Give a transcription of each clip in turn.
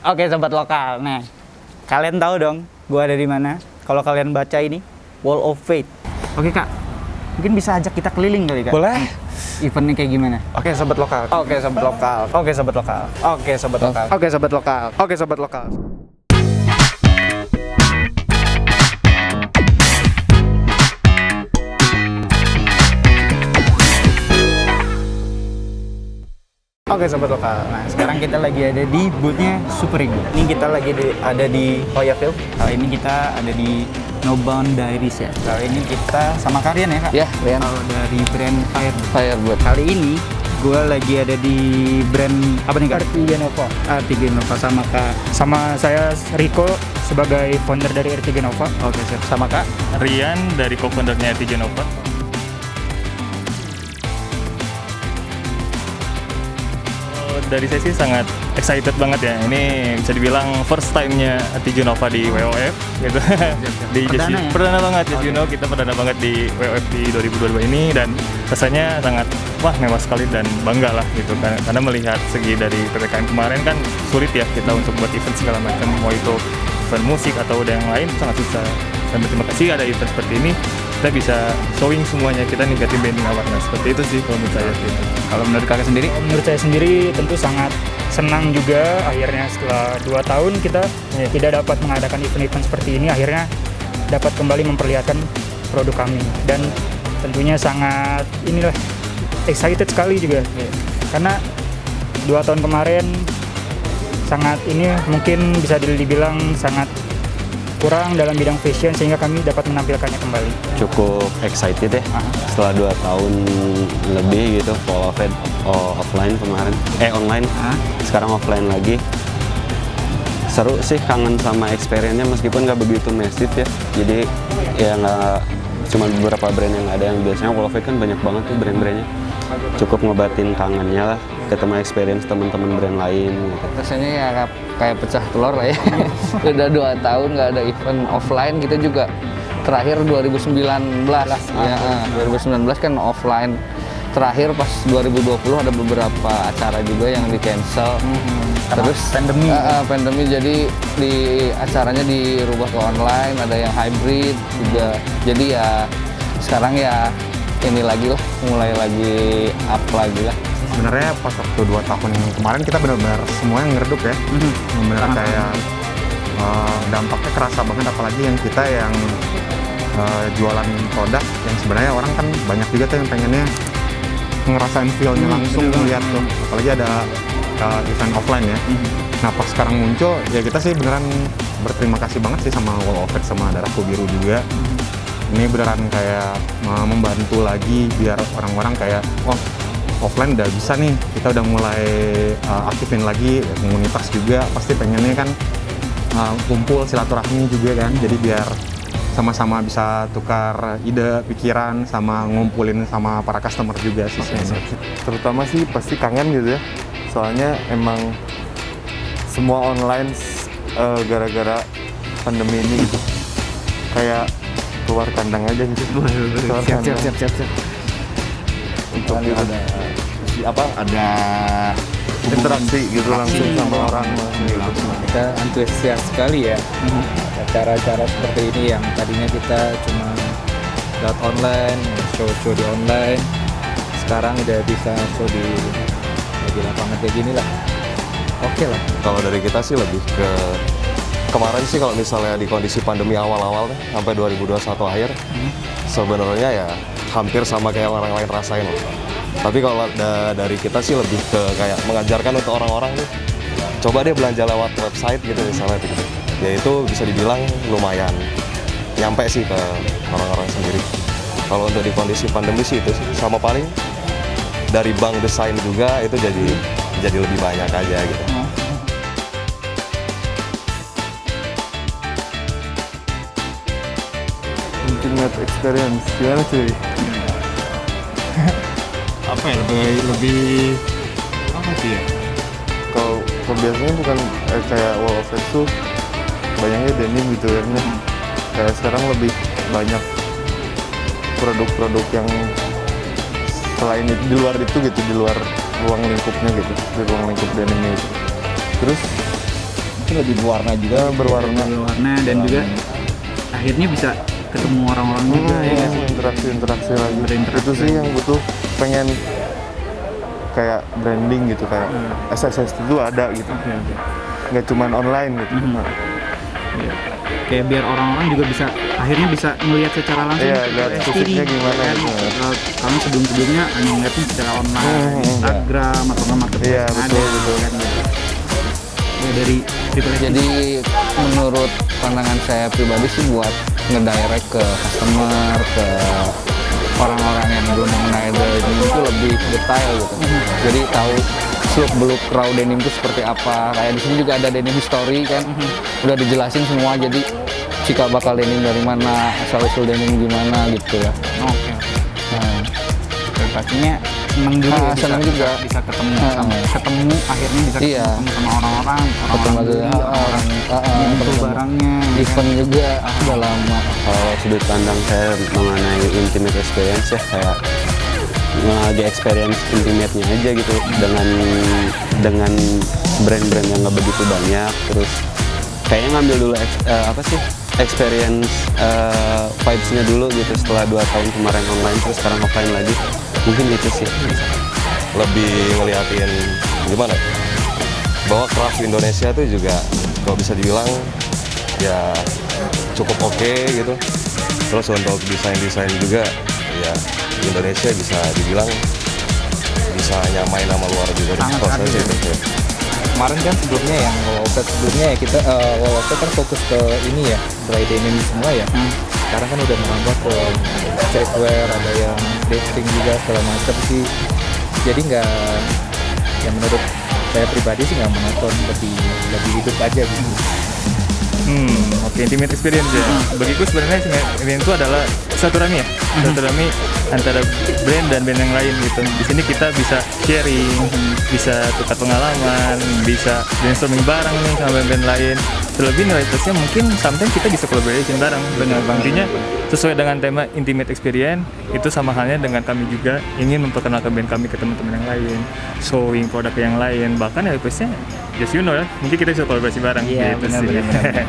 Oke sobat lokal, nah kalian tahu dong gua ada di mana? Kalau kalian baca ini Wall of Fate. Oke kak, mungkin bisa ajak kita keliling kali kak? Boleh. Eventnya kayak gimana? Oke, sobat lokal. Oke sobat lokal, oke sobat lokal, oke sobat lokal, oke sobat lokal, oke sobat lokal. Oke sobat lokal, nah sekarang kita lagi ada di boothnya Super Ego. Ini kita lagi ada di Hoyafield. Kali ini kita ada di No Bound Diaries ya. Kali ini kita sama Karyan ya kak? Ya, Rian. Kalau dari brand Firebird. Kali ini gue lagi ada di brand apa nih kak? R3 Nova. R3 Nova sama kak. Sama saya Rico sebagai founder dari R3 Nova. Oke siap. Sama kak. Rian dari co-foundernya R3 Nova. Dari saya sih sangat excited banget ya. Ini bisa dibilang first time-nya R3 Nova di WOF gitu. Di Perdana ya? Perdana banget ya, you know, kita perdana banget di WOF di 2022 ini dan rasanya sangat wah mewah sekali dan bangga lah gitu kan. Karena melihat segi dari PPKM kemarin kan sulit ya kita untuk buat event segala macam, mau itu event musik atau ada yang lain sangat susah. Dan berterima kasih ada event seperti ini, kita bisa showing semuanya, kita ningkatin branding awareness. Seperti itu sih kalau menurut saya gitu. Kalau menurut kakak sendiri? Menurut saya sendiri tentu sangat senang juga akhirnya setelah 2 tahun kita tidak dapat mengadakan event-event seperti ini, akhirnya dapat kembali memperlihatkan produk kami dan tentunya sangat inilah excited sekali juga karena 2 tahun kemarin sangat ini mungkin bisa dibilang sangat kurang dalam bidang fashion sehingga kami dapat menampilkannya kembali. Cukup excited ya setelah 2 tahun lebih gitu Wall of Fate offline kemarin online sekarang offline lagi. Seru sih, kangen sama experience-nya meskipun nggak begitu masif ya, jadi ya nggak cuma beberapa brand yang ada, yang biasanya Wall of Fate kan banyak banget tuh brand-brandnya. Cukup ngobatin kangennya lah, ketemu experience teman-teman brand lain gitu. Rasanya ya kayak pecah telur lah ya. Udah 2 tahun nggak ada event offline, kita juga terakhir 2019 ya, 2019 kan offline. Terakhir pas 2020 ada beberapa acara juga yang di cancel. Terus pandemi jadi di acaranya dirubah ke online, ada yang hybrid juga. Jadi ya sekarang ya ini lagi lah, mulai lagi up lagi lah. Sebenarnya pas waktu 2 tahun kemarin kita benar-benar semuanya ngeredup ya. Benar kayak dampaknya kerasa banget, apalagi yang kita yang jualan produk yang sebenarnya orang kan banyak juga tuh yang pengennya ngerasain feel-nya langsung melihat tuh, apalagi ada event offline ya. Nah pas sekarang muncul ya kita sih beneran berterima kasih banget sih sama Wall of Fate sama Darahku Biru juga. Ini beneran kayak membantu lagi biar orang-orang kayak oh offline udah bisa nih, kita udah mulai aktifin lagi ya, komunitas juga pasti pengennya kan kumpul silaturahmi juga kan, jadi biar sama-sama bisa tukar ide, pikiran, sama ngumpulin sama para customer juga sih. Terutama sih pasti kangen gitu ya, soalnya emang semua online gara-gara pandemi ini gitu. Kayak keluar kandang aja gitu. Siap. Untuk Ada interaksi gitu langsung sama orang gitu. Kita antusias sekali ya acara-acara seperti ini yang tadinya kita cuma lewat online, show di online, sekarang udah bisa show di lapangan kayak gini lah. Oke lah. Kalau dari kita sih lebih ke kemarin sih, kalau misalnya di kondisi pandemi awal-awal sampai 2021 akhir sebenarnya ya hampir sama kayak orang lain rasain loh. Tapi kalau dari kita sih lebih ke kayak mengajarkan untuk orang-orang nih, coba deh belanja lewat website gitu misalnya gitu. Ya itu bisa dibilang lumayan nyampe sih ke orang-orang sendiri. Kalau untuk di kondisi pandemi sih itu sih, sama paling dari bank desain juga itu jadi lebih banyak aja gitu. Ultimate experience gimana sih? Apa ya, lebih apa sih ya? Kalau biasanya bukan kayak Wall of Fate tuh banyaknya denim gitu ya. Kayak sekarang lebih banyak produk-produk yang selain itu, di luar itu gitu, di luar ruang lingkupnya gitu, di ruang lingkup denimnya itu. Terus mungkin lebih berwarna juga. Berwarna. Warna dan juga akhirnya bisa ketemu orang-orang juga ya kan? Interaksi lagi. Berinteraksi Itu sih yang butuh, pengen kayak branding gitu, kayak SSS itu ada gitu. Nggak cuman online gitu. Kayak biar orang-orang juga bisa akhirnya bisa melihat secara langsung Iya, ke lihat ST fisiknya nih, gimana kan? gitu. Kalau sebelum-sebelumnya hanya ngeliatin secara online, Instagram atau nggak marketplace Iya, yang betul. kan gitu. Ya, dari Triple S Jadi menurut pandangan saya pribadi sih buat ngedirect ke customer, ke orang-orang yang belum mengenai denim itu lebih detail gitu. Jadi tahu seluk-beluk raw denim itu seperti apa. Kayak di sini juga ada denim history kan. Udah dijelasin semua, jadi cikal bakal denim dari mana, asal usul denim gimana gitu ya. Oke. Nah, Dan pastinya seneng juga ya, seneng juga. bisa ketemu akhirnya bisa Iya. ketemu sama orang-orang ketemu lagi orang yang itu barangnya event juga udah lama. Kalau sudut pandang saya mengenai intimate experience ya, kayak lagi experience intimate-nya aja gitu dengan brand-brand yang nggak begitu banyak. Terus kayaknya ngambil dulu experience vibes-nya dulu gitu setelah 2 tahun kemarin online terus sekarang offline lagi. Mungkin itu sih. Lebih ngeliatin gimana bahwa craft Indonesia tuh juga kalau bisa dibilang ya cukup oke gitu. Terus untuk desain-desain juga ya Indonesia bisa dibilang bisa nyamain sama luar juga di proses itu ya. Kemarin kan sebelumnya yang wall offset sebelumnya ya kita wall offset kan fokus ke ini ya, dry denim semua ya. Sekarang kan udah merambah ke streetwear, ada yang dating juga segala macam sih. Jadi nggak, ya menurut saya pribadi sih nggak monoton, lebih hidup aja gitu. Oke, intimate experience ya. Bagiku sebenarnya intimate experience itu adalah silaturahmi ya. Silaturahmi antara brand dan brand yang lain gitu. Di sini kita bisa sharing, bisa tukar pengalaman, bisa brainstorming bareng nih sama brand-brand lain. Terlebih nilai plusnya mungkin sometimes kita bisa collaboration bareng. Benar. Intinya sesuai dengan tema intimate experience, itu sama halnya dengan kami juga ingin memperkenalkan brand kami ke teman-teman yang lain, showing produk yang lain, bahkan nilai plusnya just you know ya, mungkin kita bisa kolaborasi bareng. Iya, gitu benar.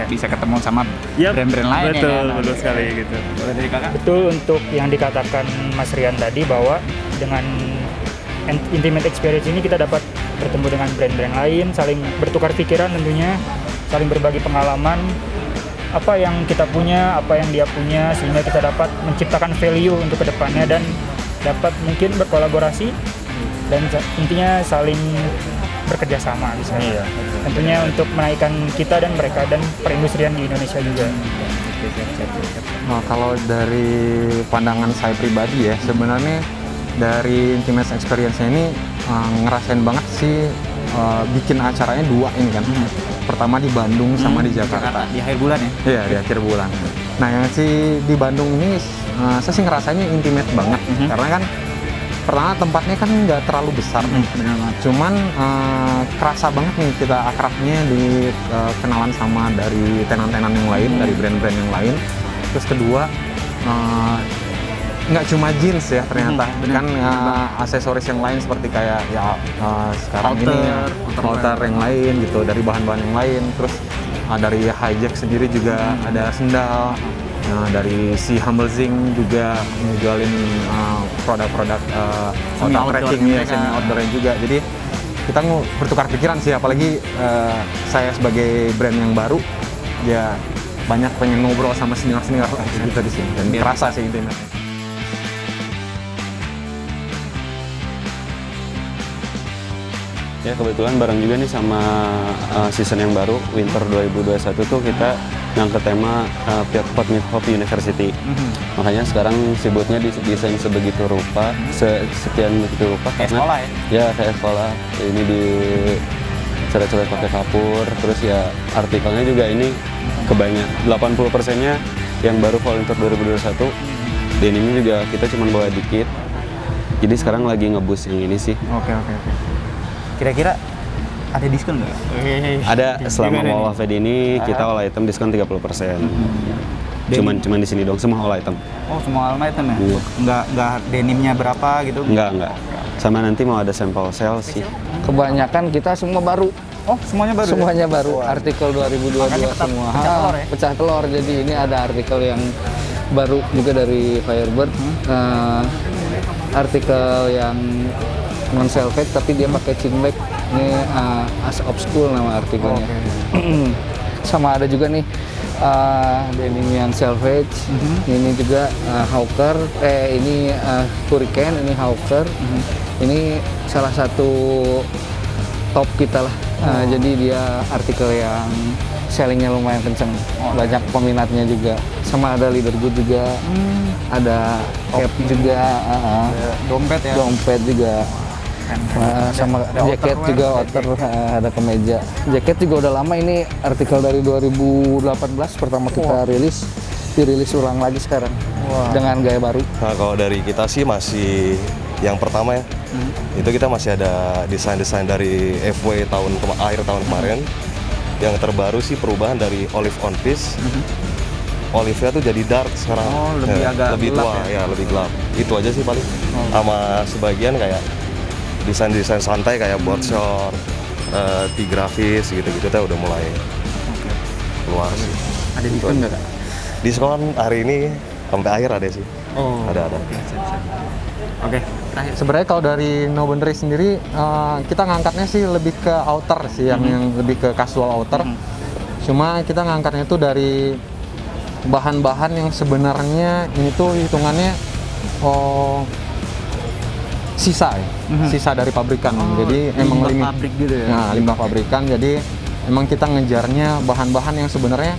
Bisa ketemu sama Yap, brand-brand lain betul, ya kan? betul sekali gitu. Boleh dari kakak? Betul untuk yang dikatakan Mas Rian tadi bahwa dengan intimate experience ini kita dapat bertemu dengan brand-brand lain, saling bertukar pikiran tentunya, saling berbagi pengalaman, apa yang kita punya, apa yang dia punya, sehingga kita dapat menciptakan value untuk kedepannya dan dapat mungkin berkolaborasi dan intinya saling bekerja sama bisa. Iya. Tentunya untuk menaikkan kita dan mereka dan perindustrian di Indonesia juga. Nah, kalau dari pandangan saya pribadi ya, sebenarnya dari intimate experience-nya ini ngerasain banget sih bikin acaranya 2 ini kan. Pertama di Bandung sama di Jakarta. Di akhir bulan ya? Iya, di akhir bulan. Nah, yang di Bandung ini saya sih ngerasanya intimate banget. Karena kan pertama tempatnya kan nggak terlalu besar nih. Benar banget. Cuman kerasa banget nih kita akrabnya di kenalan sama dari tenan-tenan yang lain, dari brand-brand yang lain. Terus kedua, nggak cuma jeans ya ternyata, kan aksesoris yang lain seperti kayak ya sekarang halter yang lain gitu, dari bahan-bahan yang lain. Terus dari Hijack sendiri juga ada sendal. Dari si Humble Zing juga ngejualin produk-produk trekking ya, semi outdoor juga. Jadi kita mau bertukar pikiran sih, apalagi saya sebagai brand yang baru ya banyak pengen ngobrol sama senior-senior gitu di sini dan kerasa sih intinya. Ya kebetulan bareng juga nih sama season yang baru Winter 2021 tuh kita ngangkat tema Pot Meet Hop University. Makanya sekarang sibuknya desain sebegitu rupa, sekian begitu rupa Kayak karena sekolah ya kayak sekolah. Ini di coret-coret pakai kapur, terus ya artikelnya juga ini kebanyakan 80%-nya yang baru Fall Winter 2021. Denimnya juga kita cuma bawa dikit. Jadi sekarang lagi nge-boost yang ini sih. Oke. Kira-kira ada diskon nggak? Ada selama Wall of Fame ini kita all item diskon 30%. Cuman di sini dong, semua all item. Oh, semua all item ya? Iya. Nggak denimnya berapa gitu? Enggak. Sama nanti mau ada sampel sale sih. Kebanyakan kita semua baru. Oh, semuanya baru. Semuanya baru. Artikel 2022 Makanya tetap semua. pecah telur ya? Pecah telur. Jadi ini ada artikel yang baru juga dari Firebird. Artikel yang non selvedge tapi dia pakai chinback. Ini As of School nama artikelnya. Sama ada juga nih denim yang selvedge. Ini juga Hawker. Ini Hurricane. Ini Hawker. Ini salah satu top kita lah. Jadi dia artikel yang sellingnya lumayan kenceng. Banyak peminatnya juga. Sama ada leader good juga. Ada cap juga. Dompet ya. Dompet juga. Sama ada jaket outerwear, juga, outer, ada kemeja. Jaket juga udah lama, ini artikel dari 2018 pertama kita rilis, dirilis ulang lagi sekarang dengan gaya baru. Nah, kalau dari kita sih masih yang pertama ya. Itu kita masih ada desain-desain dari FW akhir tahun kemarin. Yang terbaru sih perubahan dari olive on piece. Olive-nya tuh jadi dark sekarang. Lebih tua gelap ya, lebih gelap. Itu aja sih paling. Sama sebagian kayak desain-desain santai kayak board short, tee grafis gitu-gitu tuh udah mulai keluar sih. Ada diskon nggak, Kak? Diskon hari ini sampai akhir ada sih. Ada. Oke, terakhir. Sebenarnya kalau dari No Boundary sendiri kita ngangkatnya sih lebih ke outer sih, yang lebih ke casual outer. Cuma kita ngangkatnya tuh dari bahan-bahan yang sebenarnya ini tuh hitungannya sisa ya, sisa dari pabrikan. Jadi emang limbah pabrik gitu ya. Nah, limbah pabrikan. Jadi emang kita ngejarnya bahan-bahan yang sebenarnya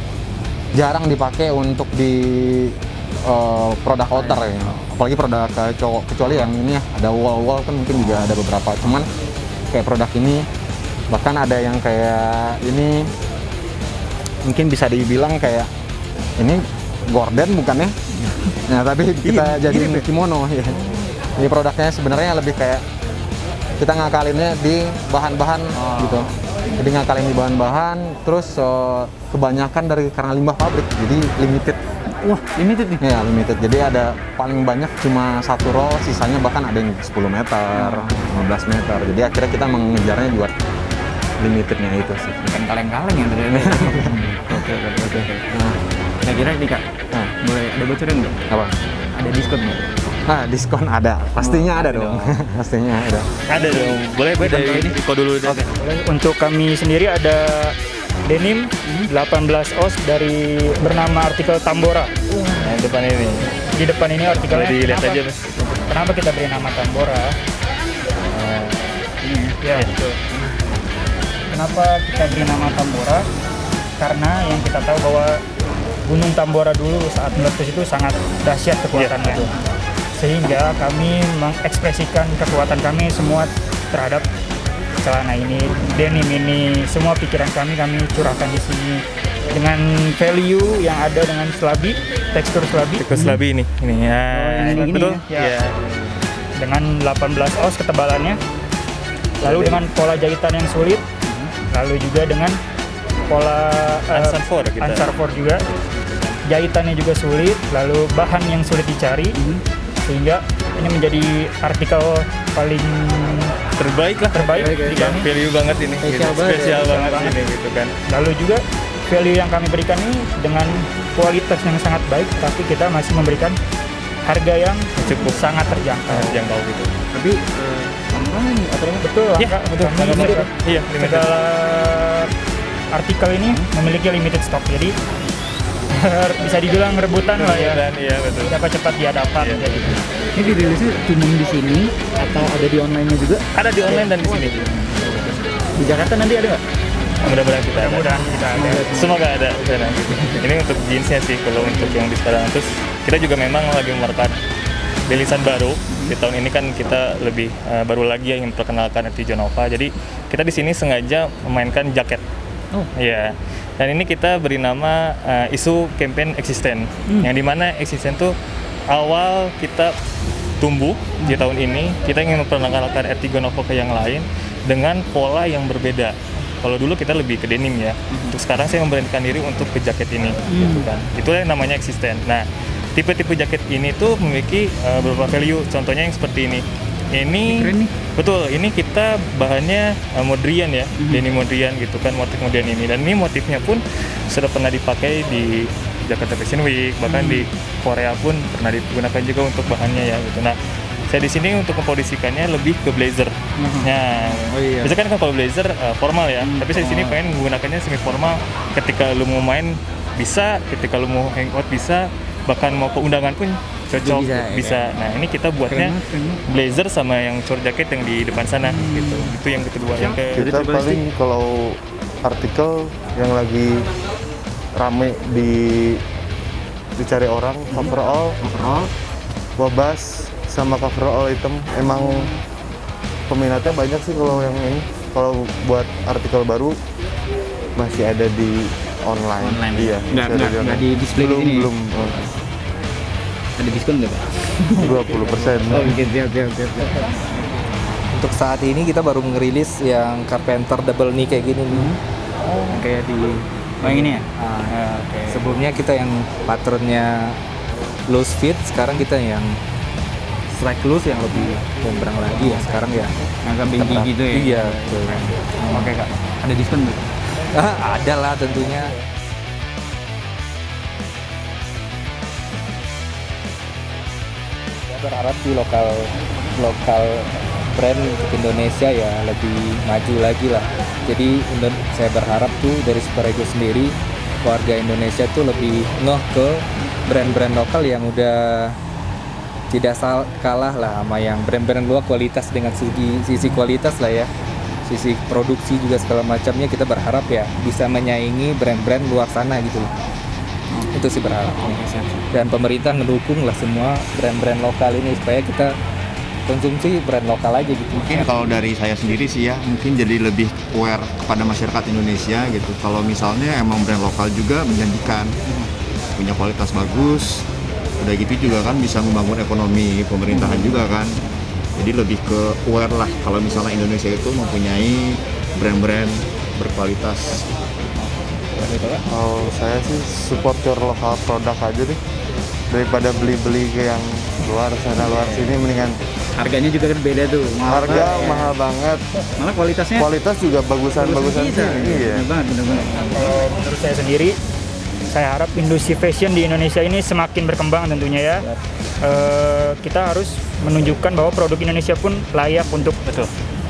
jarang dipakai untuk di produk outer ya. Apalagi produk kecuali yang ini ya, ada wall kan mungkin juga ada beberapa. Cuman kayak produk ini, bahkan ada yang kayak ini mungkin bisa dibilang kayak ini gorden bukan ya? Nah, tapi kita jadiin kimono ya. Ini produknya sebenarnya lebih kayak kita ngakalinnya di bahan-bahan gitu. Jadi ngakalin di bahan-bahan, terus kebanyakan karena limbah pabrik, jadi limited. Wah, limited nih? Ya, limited. Jadi ada paling banyak cuma 1 roll, sisanya bahkan ada yang 10 meter, 15 meter. Jadi akhirnya kita mengejarnya buat limitednya itu sih. Bukan kaleng-kaleng ya ternyata. Oke. Nah, kira-kira nih, Kak, boleh ada bocorin nggak? Apa? Ada diskon nggak? Diskon ada. Pastinya ada dong. Pastinya ada. Ada dong. Boleh dari Riko dulu deh. Boleh. Untuk kami sendiri ada denim 18 oz dari bernama artikel Tambora. Nah, depan ini. Di depan ini artikelnya. Boleh dilihat aja, Mas. Kenapa kita beri nama Tambora? Ya, betul. Kenapa kita beri nama Tambora? Karena yang kita tahu bahwa Gunung Tambora dulu saat meletus itu sangat dahsyat kekuatannya. Sehingga kami mengekspresikan kekuatan kami semua terhadap celana ini, denim ini, semua pikiran kami curahkan di sini dengan value yang ada dengan slabi, tekstur slabi. Tekstur slabi ini ya. Ini Betul? ya. Dengan 18 oz ketebalannya. Lalu dengan pola jahitan yang sulit, lalu juga dengan pola Ansar 4 juga. Jahitannya juga sulit, lalu bahan yang sulit dicari. Sehingga ini menjadi artikel paling terbaik di kami. Value banget ini, spesial banget ini gitu kan. Lalu juga value yang kami berikan ini dengan kualitas yang sangat baik, tapi kita masih memberikan harga yang cukup sangat terjangkau gitu. Tapi murah nih aturannya. Betul, betul. Iya, segala artikel ini memiliki limited stock, jadi bisa dibilang rebutan lah ya. Iya, betul. Siapa cepat dia dapat. Iya. Jadi. Ini dirilisnya cuma di sini atau ada di online-nya juga? Ada di online dan di sini. Di Jakarta nanti ada nggak? Mudah-mudahan kita ada. Semoga ada. Ini untuk jeansnya sih, kalau untuk yang di sekarang. Terus kita juga memang lagi memperkenalkan rilisan baru. Di tahun ini kan kita lebih baru lagi yang memperkenalkan FT Jonova. Jadi kita di sini sengaja memainkan jaket. Iya. Dan ini kita beri nama isu campaign eksisten. Yang dimana eksisten tuh awal kita tumbuh di tahun ini, kita ingin memperkenalkan FT Jonova ke yang lain dengan pola yang berbeda. Kalau dulu kita lebih ke denim ya. Untuk sekarang saya memberanikan diri untuk ke jaket ini, gitu kan. Itu yang namanya eksisten. Nah, tipe-tipe jaket ini tuh memiliki beberapa value. Contohnya yang seperti ini. Ini Keren nih. betul, ini kita bahannya Modrian ya, denim Modrian gitu kan, motif Modrian ini. Dan ini motifnya pun sudah pernah dipakai di Jakarta Fashion Week, bahkan di Korea pun pernah digunakan juga untuk bahannya ya gitu. Nah, saya di sini untuk memposisikannya lebih ke blazer. Nah, Oh iya. biasanya kan kalau blazer formal ya, tapi saya di sini pengen menggunakannya semi formal. Ketika lu mau main bisa, ketika lu mau hangout bisa, bahkan mau ke undangan pun cocok Bisa, bisa. Nah, ini kita buatnya blazer sama yang short jacket yang di depan sana gitu. Itu yang kedua. Yang Kita paling kalau artikel yang lagi rame dicari orang, coverall, wabas sama coverall item, emang peminatnya banyak sih kalau yang ini. Kalau buat artikel baru masih ada di online. Iya. Nggak di display di sini. Belum. Ada diskon nggak, Pak? 20%. Oh, oke. Untuk saat ini kita baru ngerilis yang Carpenter double knee kayak gini nih. Kayak di yang ini ya? Oke. Sebelumnya kita yang patternnya loose fit, sekarang kita yang strike loose yang lebih gembrang lagi ya. Sekarang ya Agak bingki gitu ya? Iya, betul. Oke, Kak. Ada diskon nggak? Ada lah tentunya. Saya berharap di lokal brand untuk Indonesia ya lebih maju lagi lah. Jadi saya berharap tuh dari Superego sendiri, warga Indonesia tuh lebih ngeh ke brand-brand lokal yang udah tidak kalah lah sama yang brand-brand luar, kualitas dengan sisi kualitas lah ya, sisi produksi juga segala macamnya. Kita berharap ya bisa menyaingi brand-brand luar sana gitu loh. Itu sih berharap. Dan pemerintah ngedukung lah semua brand-brand lokal ini supaya kita konsumsi brand lokal aja gitu. Mungkin kalau dari saya sendiri sih ya, mungkin jadi lebih aware kepada masyarakat Indonesia gitu. Kalau misalnya emang brand lokal juga menjanjikan punya kualitas bagus, udah gitu juga kan bisa membangun ekonomi pemerintahan juga kan. Jadi lebih ke aware lah kalau misalnya Indonesia itu mempunyai brand-brand berkualitas. Kalau saya sih support your lokal produk aja deh, daripada beli-beli ke yang luar sana luar sini. Mendingan Harganya juga kan beda tuh. harga mahal banget, Malah kualitasnya kualitas juga bagusan kita. Iya. Bener banget. Menurut saya sendiri, saya harap industri fashion di Indonesia ini semakin berkembang tentunya ya. Kita harus menunjukkan bahwa produk Indonesia pun layak untuk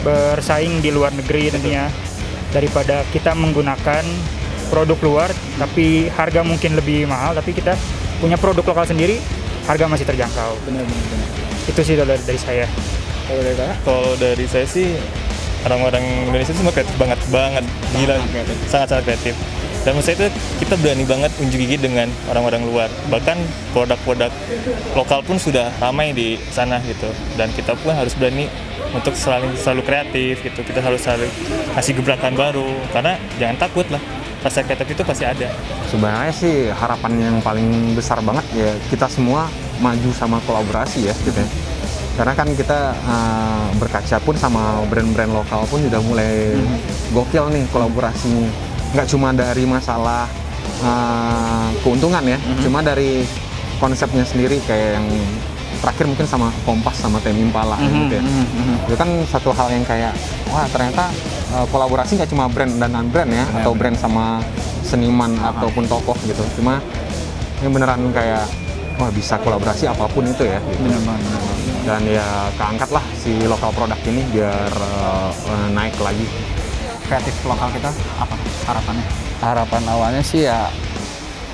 bersaing di luar negeri tentunya, daripada kita menggunakan produk luar tapi harga mungkin lebih mahal, tapi kita punya produk lokal sendiri, harga masih terjangkau. Bener. Itu sih dari saya. Kalau dari saya sih orang-orang Indonesia itu semua kreatif banget, gila, sangat-sangat kreatif. Dan menurut saya itu kita berani banget unjuk gigi dengan orang-orang luar. Bahkan produk-produk lokal pun sudah ramai di sana gitu. Dan kita pun harus berani untuk selalu kreatif gitu. Kita harus selalu kasih gebrakan baru. Karena jangan takut lah, rasa kreatif itu pasti ada. Sebenarnya sih harapan yang paling besar banget ya kita semua maju sama kolaborasi ya gitu ya. Karena kan kita berkaca pun sama brand-brand lokal pun udah mulai gokil nih kolaborasinya. Nggak cuma dari masalah keuntungan ya, cuma dari konsepnya sendiri kayak yang terakhir mungkin sama Kompas sama Tame Impala gitu ya. Itu kan satu hal yang kayak wah ternyata kolaborasi nggak cuma brand dan non-brand ya, atau brand sama seniman ataupun tokoh gitu. Cuma ini beneran kayak wah bisa kolaborasi apapun itu ya gitu. Dan ya keangkat lah si lokal produk ini biar naik lagi. Kreatif lokal kita apa harapannya? Harapan awalnya sih ya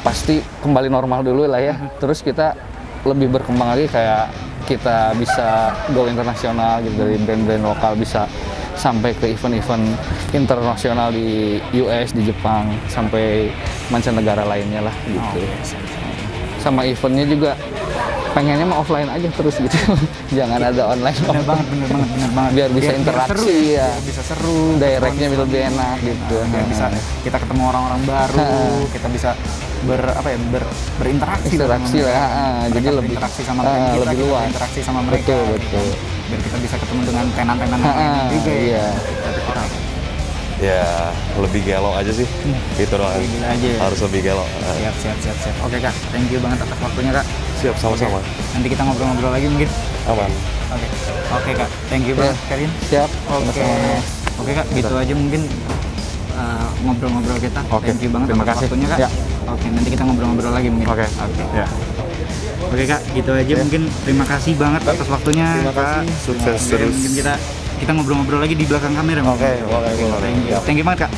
pasti kembali normal dulu lah ya. Terus kita lebih berkembang lagi, kayak kita bisa go internasional gitu, dari brand-brand lokal bisa sampai ke event-event internasional di US, di Jepang, sampai mancanegara lainnya lah gitu. Sama eventnya juga pengennya mah offline aja terus gitu. Jangan ada online. Bener banget. Biar bisa interaksi ya. Bisa seru. Directnya lebih enak gitu. Biar bisa kita ketemu orang-orang baru, kita bisa berinteraksi lah. Jadi lebih interaksi sama kita, lebih kita luas. interaksi sama mereka. Betul. Biar kita bisa ketemu dengan tenan-tenan juga ya. Iya. Ya lebih gelo aja sih, gitu doang. Gila aja ya. Harus lebih gelo. Siap. Oke Kak, thank you banget atas waktunya Kak. Siap, sama-sama. Nanti kita ngobrol-ngobrol lagi mungkin. Aman. Oke Kak, thank you banget Karin. Siap. Oke Kak, gitu aja mungkin ngobrol-ngobrol kita. Oke, Thank you banget terima atas kasih. waktunya Kak. Ya. Oke, nanti kita ngobrol-ngobrol lagi mungkin. Oke. Ya. Oke Kak, gitu aja mungkin. Terima kasih banget atas waktunya. Terima kasih. Kak. Sukses Oke, terus. Mungkin kita ngobrol-ngobrol lagi di belakang kamera. Oke, boleh. Thank you banget Kak.